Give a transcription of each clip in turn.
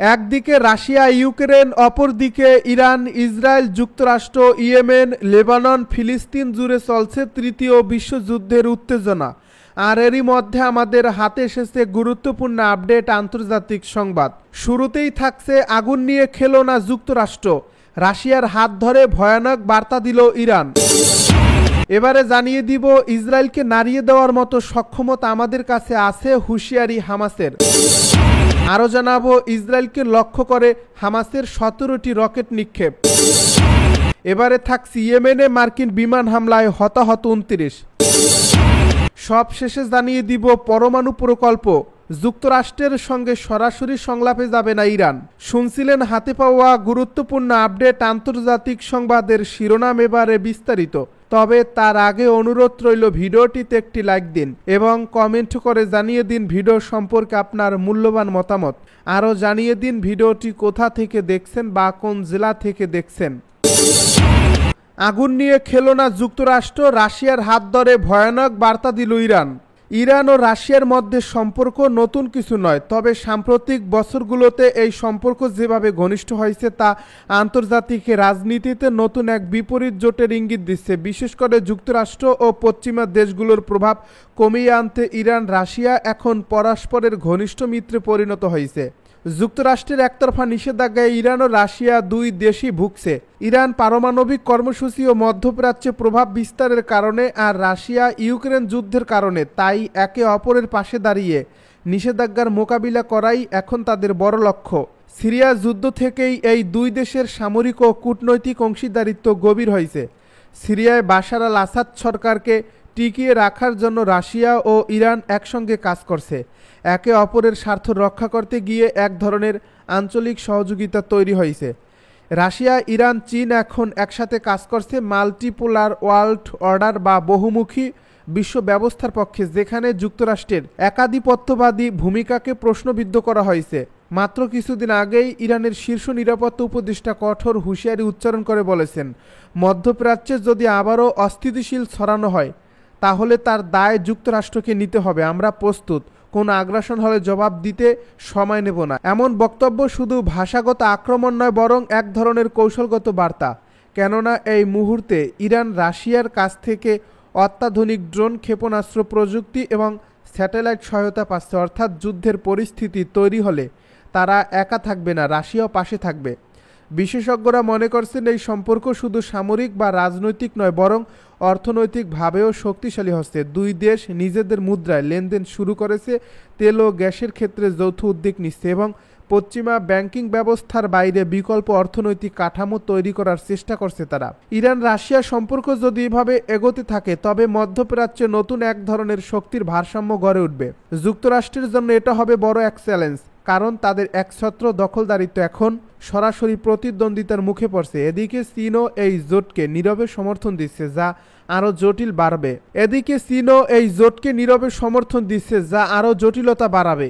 একদিকে Russia Ukraine, অপরদিকে Iran, Israel, যুক্তরাষ্ট্র, ইয়েমেন, লেবানন, ফিলিস্তিন জুড়ে চলছে তৃতীয় বিশ্বযুদ্ধের উত্তেজনা। আর এরই মধ্যে আমাদের হাতে এসেছে গুরুত্বপূর্ণ আপডেট, আন্তর্জাতিক সংবাদ। শুরুতেই থাকছে আগুন নিয়ে খেলো না যুক্তরাষ্ট্র, রাশিয়ার হাত ধরে ভয়ানক বার্তা দিল ইরান। এবারে জানিয়ে দিব ইসরায়েলকে নাড়িয়ে দেওয়ার মতো সক্ষমতা আমাদের কাছে আছে, হুঁশিয়ারি হামাসের। আরও জানাবো ইসরায়েলকে লক্ষ্য করে হামাসের 17টি রকেট নিক্ষেপ। এবারে থাকছে ইয়েমেনে মার্কিন বিমান হামলায় হতাহত 29। সব শেষে জানিয়ে দিব পরমাণু প্রকল্প, যুক্তরাষ্ট্রের সঙ্গে সরাসরি সংলাপে যাবে না ইরান। শুনছিলেন হাতে পাওয়া গুরুত্বপূর্ণ আপডেট, আন্তর্জাতিক সংবাদের শিরোনাম, এবারে বিস্তারিত। তবে তার আগে অনুরোধ রইল ভিডিওটিতে একটি লাইক দিন এবং কমেন্ট করে জানিয়ে দিন ভিডিও সম্পর্কে আপনার মূল্যবান মতামত। আরও জানিয়ে দিন ভিডিওটি কোথা থেকে দেখছেন বা কোন জেলা থেকে দেখছেন। আগুন নিয়ে খেলো না যুক্তরাষ্ট্র, রাশিয়ার হাত ধরে ভয়ানক বার্তা দিল ইরান। ইরান ও রাশিয়ার মধ্যে সম্পর্ক নতুন কিছু নয়, তবে সাম্প্রতিক বছরগুলোতে এই সম্পর্ক যেভাবে ঘনিষ্ঠ হয়েছে তা আন্তর্জাতিক রাজনীতিতে নতুন এক বিপরীত জোটের ইঙ্গিত দিচ্ছে। বিশেষ করে যুক্তরাষ্ট্র ও পশ্চিমা দেশগুলোর প্রভাব কমিয়ে আনতে ইরান রাশিয়া এখন পরস্পরের ঘনিষ্ঠ মিত্রে পরিণত হয়েছে। যুক্তরাষ্ট্রের একতরফা নিষেধাজ্ঞায় ইরান ও রাশিয়া দুই দেশই ভুগছে। ইরান পারমাণবিক কর্মসূচি ও মধ্যপ্রাচ্যে প্রভাব বিস্তারের কারণে, আর রাশিয়া ইউক্রেন যুদ্ধের কারণে। তাই একে অপরের পাশে দাঁড়িয়ে নিষেধাজ্ঞার মোকাবিলা করাই এখন তাদের বড় লক্ষ্য। সিরিয়া যুদ্ধ থেকেই এই দুই দেশের সামরিক ও কূটনৈতিক অংশীদারিত্ব গভীর হয়েছে। সিরিয়ায় বাশার আল আসাদ সরকারকে টিকিয়ে রাখার জন্য রাশিয়া ও ইরান একসঙ্গে কাজ করছে। একে অপরের স্বার্থ রক্ষা করতে গিয়ে এক ধরনের আঞ্চলিক সহযোগিতা তৈরি হয়েছে। রাশিয়া, ইরান, চীন এখন একসাথে কাজ করছে মাল্টিপোলার ওয়ার্ল্ড অর্ডার বা বহুমুখী বিশ্ব ব্যবস্থার পক্ষে, যেখানে যুক্তরাষ্ট্রের একাধিপত্যবাদী ভূমিকাকে প্রশ্নবিদ্ধ করা হয়েছে। মাত্র কিছুদিন আগেই ইরানের শীর্ষ নিরাপত্তা উপদেষ্টা কঠোর হুঁশিয়ারি উচ্চারণ করে বলেছেন, মধ্যপ্রাচ্যে যদি আবারও অস্থিতিশীল ছড়ানো হয় তাহলে তার দায় যুক্তরাষ্ট্রকে নিতে হবে। আমরা প্রস্তুত, কোন আগ্রাসন হলে জবাব দিতে সময় নেব না। এমন বক্তব্য শুধু ভাষাগত আক্রমণ নয়, বরং এক ধরনের কৌশলগত বার্তা। কেননা এই মুহূর্তে ইরান রাশিয়ার কাছ থেকে অত্যাধুনিক ড্রোন, ক্ষেপণাস্ত্র প্রযুক্তি এবং স্যাটেলাইট সহায়তা পাচ্ছে। অর্থাৎ যুদ্ধের পরিস্থিতি তৈরি হলে তারা একা থাকবে না, রাশিয়াও পাশে থাকবে। বিশেষজ্ঞরা মনে করছেন এই সম্পর্ক শুধু সামরিক বা রাজনৈতিক নয়, বরং অর্থনৈতিকভাবেও শক্তিশালী হচ্ছে। দুই দেশ নিজেদের মুদ্রায় লেনদেন শুরু করেছে, তেল ও গ্যাসের ক্ষেত্রে যৌথ উদ্যোগ নিচ্ছে এবং পশ্চিমা ব্যাংকিং ব্যবস্থার বাইরে বিকল্প অর্থনৈতিক কাঠামো তৈরি করার চেষ্টা করছে তারা। ইরান রাশিয়া সম্পর্ক যদি এভাবে এগোতে থাকে তবে মধ্যপ্রাচ্যে নতুন এক ধরনের শক্তির ভারসাম্য গড়ে উঠবে। যুক্তরাষ্ট্রের জন্য এটা হবে বড় এক চ্যালেঞ্জ, কারণ তাদের একছত্র দখলদারিত্ব এখন সরাসরি প্রতিদ্বন্দ্বিতার মুখে পড়ছে। এদিকে চীনও এই জোটকে নীরবে সমর্থন দিচ্ছে, যা আরও জটিলতা বাড়াবে।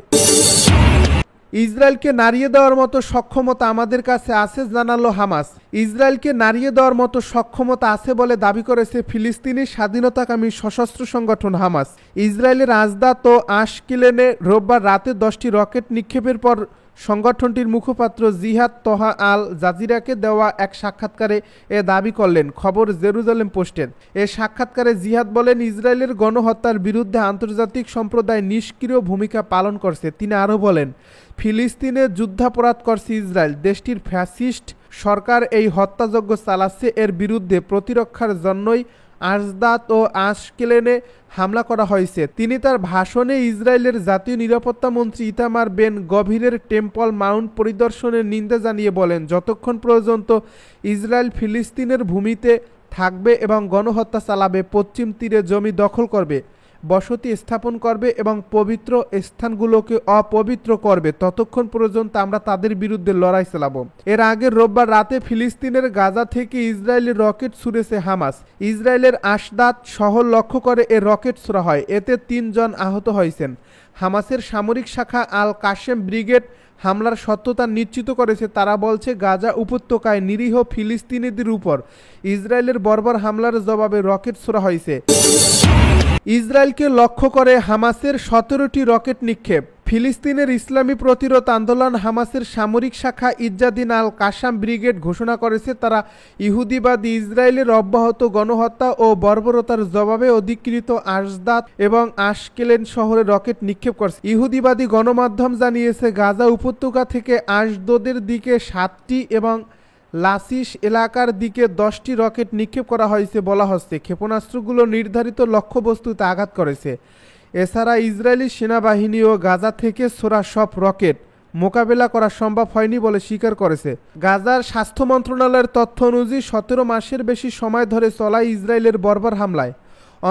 ইসরায়েলকে নাড়িয়ে দেওয়ার মতো সক্ষমতা আমাদের কাছে আছে, জানালো হামাস। ইসরায়েলকে নাড়িয়ে দেওয়ার মতো সক্ষমতা আছে বলে দাবি করেছে ফিলিস্তিনি স্বাধীনতাকামী সশস্ত্র সংগঠন হামাস। ইসরায়েলের আজদাত ও আশকেলনে রোববার রাতে 10টি রকেট নিক্ষেপের পর সংগঠনটির মুখপাত্র জিহাদ তহা আল জাজিরাকে দেওয়া এক সাক্ষাৎকারে এ দাবি করলেন, খবর জেরুজালেম পোস্টের। এ সাক্ষাৎকারে জিহাদ বলেন, ইসরায়েলের গণহত্যার বিরুদ্ধে আন্তর্জাতিক সম্প্রদায় নিষ্ক্রিয় ভূমিকা পালন করছে। তিনি আরও বলেন, ফিলিস্তিনে যুদ্ধাপরাধ করছে ইসরায়েল, দেশটির ফ্যাসিস্ট সরকার এই হত্যাযজ্ঞ চালাচ্ছে। এর বিরুদ্ধে প্রতিরক্ষার জন্যই আজদাত ও আশকেলনে হামলা করা হয়েছে। তিনি তার ভাষণে ইসরায়েলের জাতীয় নিরাপত্তা মন্ত্রী ইতামার বেন গভিরের টেম্পল মাউন্ট পরিদর্শনের নিন্দা জানিয়ে বলেন, যতক্ষণ পর্যন্ত ইসরায়েল ফিলিস্তিনের ভূমিতে থাকবে এবং গণহত্যা চালাবে, পশ্চিম তীরে জমি দখল করবে, বসতি স্থাপন করবে এবং পবিত্র স্থানগুলোকে অপবিত্র করবে, ততক্ষণ পর্যন্ত আমরা তাদের বিরুদ্ধে লড়াই চালাবো। এর আগে রোববার রাতে ফিলিস্তিনের গাজা থেকে ইসরায়েলের রকেট ছুড়েছে হামাস। ইসরায়েলের আশদাত শহর লক্ষ্য করে এ রকেট ছোড়া হয়, এতে 3 জন আহত হয়েছেন। হামাসের সামরিক শাখা আল কাশেম ব্রিগেড হামলার সত্যতা নিশ্চিত করেছে। তারা বলছে, গাজা উপত্যকায় নিরীহ ফিলিস্তিনিদের উপর ইসরায়েলের বর্বর হামলার জবাবে রকেট ছোড়া হয়েছে। ইসরায়েলকে লক্ষ্য করে হামাসের 17টি রকেট নিক্ষেপ। ফিলিস্তিনের ইসলামী প্রতিরোধ আন্দোলন হামাসের সামরিক শাখা ইজ্জাদিন আল কাসাম ব্রিগেড ঘোষণা করেছে তারা ইহুদিবাদী ইসরায়েলের অব্যাহত গণহত্যা ও বর্বরতার জবাবে অধিকৃত আশদাদ এবং আশকেলেন শহরে রকেট নিক্ষেপ করছে। ইহুদিবাদী গণমাধ্যম জানিয়েছে গাজা উপত্যকা থেকে আশদোদের দিকে 7টি এবং লাসিস এলাকার দিকে 10টি রকেট নিক্ষেপ করা হয়েছে বলা হচ্ছে। ক্ষেপণাস্ত্রগুলো নির্ধারিত লক্ষ্যবস্তুতে আঘাত করেছে। এছাড়া ইসরায়েলি সেনাবাহিনীও গাজা থেকে ছোড়া সব রকেট মোকাবেলা করা সম্ভব হয়নি বলে স্বীকার করেছে। গাজার স্বাস্থ্য মন্ত্রণালয়ের তথ্য অনুযায়ী 17 মাসের বেশি সময় ধরে চলা ইসরায়েলের বর্বর হামলায়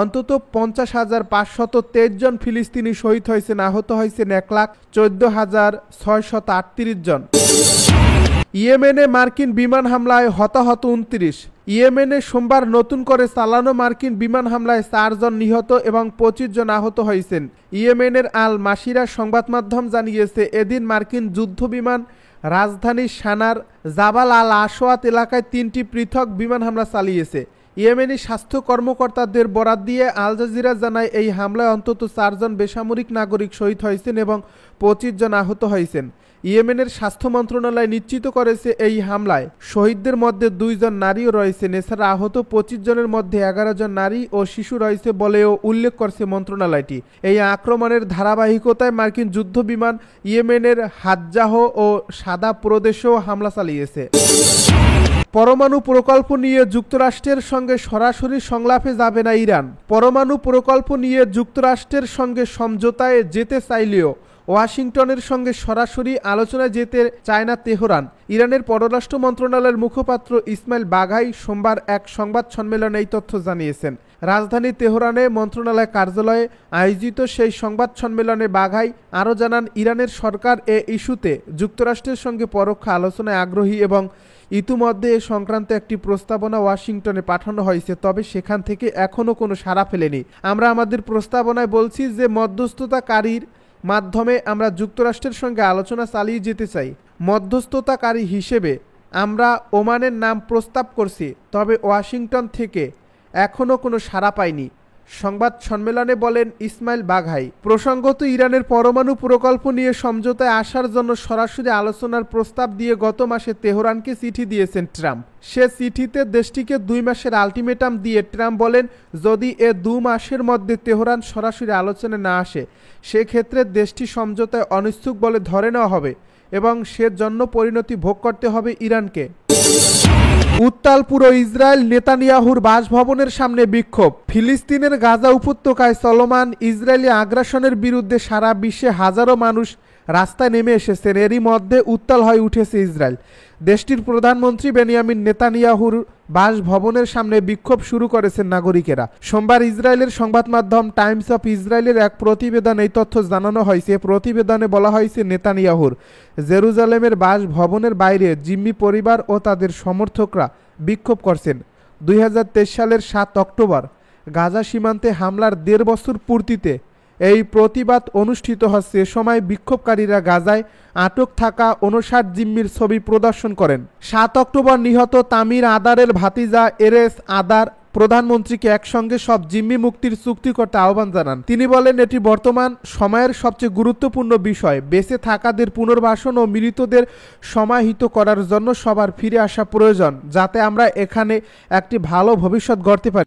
অন্তত 50,523 জন ফিলিস্তিনি শহীদ হয়েছেন, আহত হয়েছেন 1,14,638 জন। ইয়েমেনে মার্কিন বিমান হামলায় হতাহত 29। ইয়েমেনে সোমবার নতুন করে চালানো মার্কিন বিমান হামলায় 4 জন নিহত এবং 25 জন আহত হয়েছেন। ইয়েমেনের আল মাসিরা সংবাদ মাধ্যম জানিয়েছে এদিন মার্কিন যুদ্ধ বিমান রাজধানী সানার জাবাল আল আসওয়াত এলাকায় 3টি পৃথক বিমান হামলা চালিয়েছে। ইয়েমেনি স্বাস্থ্য কর্মকর্তাদের বরাত দিয়ে আল জাজিরা জানায় এই হামলায় অন্তত 4 জন বেসামরিক নাগরিক শহীদ হয়েছেন এবং 25 জন আহত হয়েছেন। ইয়েমেনের স্বাস্থ্য মন্ত্রণালয় নিশ্চিত করেছে এই হামলায় শহীদদের মধ্যে 2 জন নারীও রয়েছেন। এছাড়া আহত 25 জনের মধ্যে 11 জন নারী ও শিশু রয়েছে বলেও উল্লেখ করছে মন্ত্রণালয়টি। এই আক্রমণের ধারাবাহিকতায় মার্কিন যুদ্ধ বিমান ইয়েমেনের হাজ্জাহ ও সাদা প্রদেশেও হামলা চালিয়েছে। পরমাণু প্রকল্প নিয়ে যুক্তরাষ্ট্রের সঙ্গে সরাসরি সংলাপে যাবে না ইরান। পরমাণু প্রকল্প নিয়ে যুক্তরাষ্ট্রের সঙ্গে সমঝোতায় যেতে চাইলেও ওয়াশিংটনের সঙ্গে সরাসরি আলোচনায় যেতে চায় না তেহরান। ইরানের পররাষ্ট্র মন্ত্রণালয়ের মুখপাত্র ইসমাইল বাঘাই সোমবার এক সংবাদ সম্মেলনে এই তথ্য জানিয়েছেন। রাজধানী তেহরানে মন্ত্রণালয় কার্যালয়ে আয়োজিত সেই সংবাদ সম্মেলনে বাঘাই আরও জানান ইরানের সরকার এ ইস্যুতে যুক্তরাষ্ট্রের সঙ্গে পরোক্ষ আলোচনায় আগ্রহী এবং ইতিমধ্যে এ সংক্রান্ত একটি প্রস্তাবনা ওয়াশিংটনে পাঠানো হয়েছে, তবে সেখান থেকে এখনও কোনো সাড়া ফেলেনি। আমরা আমাদের প্রস্তাবনায় বলছি যে মধ্যস্থতাকারীর মাধ্যমে আমরা যুক্তরাষ্ট্রের সঙ্গে আলোচনা চালিয়ে যেতে চাই। মধ্যস্থতাকারী হিসেবে আমরা ওমানের নাম প্রস্তাব করছি, তবে ওয়াশিংটন থেকে এখনও কোনো সাড়া পাইনি, সংবাদ সম্মেলনে বলেন ইসমাইল বাঘাই। প্রসঙ্গত ইরানের পরমাণু প্রকল্প নিয়ে সমঝোতায় আসার জন্য সরাসরি আলোচনার প্রস্তাব দিয়ে গত মাসে তেহরানকে চিঠি দিয়েছেন ট্রাম্প। সে চিঠিতে দেশটিকে 2 মাসের আলটিমেটাম দিয়ে ট্রাম্প বলেন যদি এ 2 মাসের মধ্যে তেহরান সরাসরি আলোচনায় না আসে সেক্ষেত্রে দেশটি সমঝোতায় অনিচ্ছুক বলে ধরে নেওয়া হবে এবং সেজন্য পরিণতি ভোগ করতে হবে ইরানকে। উত্তাল পুরো ইসরায়েল, নেতানিয়াহুর বাসভবনের সামনে বিক্ষোভ। ফিলিস্তিনের গাজা উপত্যকায় চলমান ইসরায়েলি আগ্রাসনের বিরুদ্ধে সারা বিশ্বে হাজারো মানুষ রাস্তায় নেমে এসেছেন। এরই মধ্যে উত্তাল হয়ে উঠেছে ইসরায়েল। দেশটির প্রধানমন্ত্রী বেনিয়ামিন নেতানিয়াহুর বাসভবনের সামনে বিক্ষোভ শুরু করেছেন নাগরিকেরা। সোমবার ইসরায়েলের সংবাদ মাধ্যম টাইমস অফ ইসরায়েলের এক প্রতিবেদনে এই তথ্য জানানো হয়েছে। প্রতিবেদনে বলা হয়েছে নেতানিয়াহুর জেরুজালেমের বাসভবনের বাইরে জিম্মি পরিবার ও তাদের সমর্থকরা বিক্ষোভ করছেন। 2023 সালের 7 অক্টোবর গাজা সীমান্তে হামলার 1.5 বছর পূর্তিতে এই প্রতিবাদ অনুষ্ঠিত হচ্ছে। এ সময় বিক্ষোভকারীরা গাজায় আটক থাকা 59 জিম্মির ছবি প্রদর্শন করেন। 7 অক্টোবর নিহত তামির আদারের ভাতিজা এরেস আদার প্রধানমন্ত্রীকে একসঙ্গে সব জিম্মি মুক্তির চুক্তি করতে আহ্বান জানান। তিনি বলেন এটি বর্তমান সময়ের সবচেয়ে গুরুত্বপূর্ণ বিষয়। বেঁচে থাকাদের পুনর্বাসন ও মৃতদের সমাহিত করার জন্য সবার ফিরে আসা প্রয়োজন, যাতে আমরা এখানে একটি ভালো ভবিষ্যৎ গড়তে পারি।